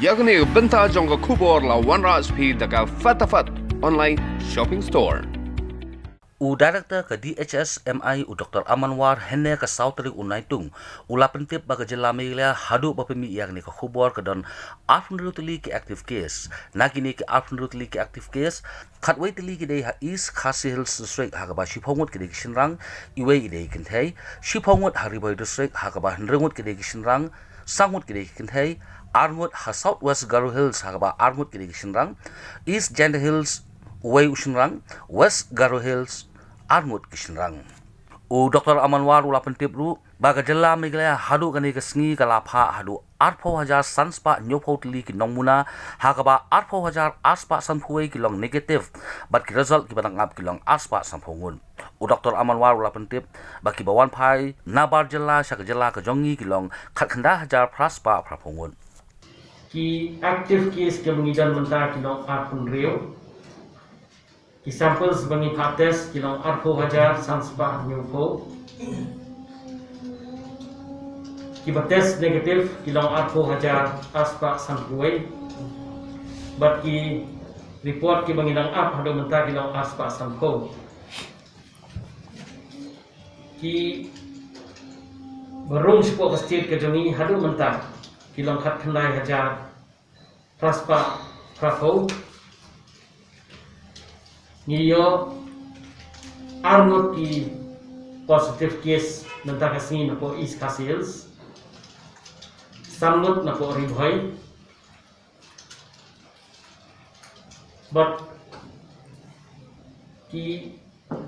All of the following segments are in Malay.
yakni benta jongga khubor la OneRaj P daga fatafat online shopping store. U director ke DHS MI u Dr. Amanwar henne ke sauteri unaitung ula pentip baga jela Meghalaya hadu bapemi yang ni ke khubor ke don afnrutli ke active case nagini ke afnrutli ke active case khatwai tili ke dei ha RiKhasi Hills district ha ka ba shiphongot ke dei kishinrang iwe idei kinthai shiphongot hariboi district ha ka ba hnrengot ke dei kishinrang sangot ke dei kinthai arngot ha southwest Garo Hills ha ka ba arngot ke dei kishinrang east Gender Hills uwe ushinrang west Garo Hills armut kishinrang. U Dr. Amanwar ula pentip ru baga jela Meghalaya hadu kani kesngi kalapha hadu 4,000 sanspa nyopho tili ki nongmuna hakaba 4,000 aspa sanphuai ki long negative but ki result ki batangap ki long aspa sanphongun. U Dr. Amanwar ula pentip baki bawan phai nabar jela shak jela ka jongi ki long khatkhanda hajar praspa praphongun. Ki active case ke mengidan mentah ki long apun reo ki samples bangi pates kilong 4,000 sanspa nyupo ki bates negatif kilong 4,000 aspa sanpuai but ki report ki bangi nang up hado mentah kilong aspa sanpo ki barung support state ke jongi hado mentah kilong khat khandai hajar aspa prafo Niyo arngot ki positive case nanta kasi na po RiKhasi Hills samngot na po Bhoi but ki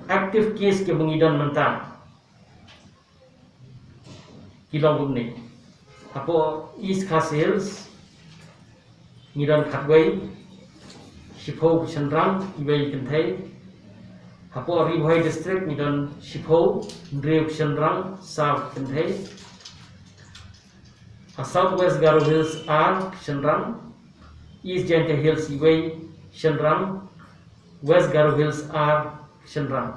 active case ke mengidon nanta kilong gumni apo RiKhasi Hills ngidon khatwai Shipho Kishanrang ibai kenthai hapo Bhoi district ni don Shipho Ndreu Kishanrang south kenthai southwest Garo Hills are Kishanrang east Gender Hills ibai Kishanrang west Garo Hills are Kishanrang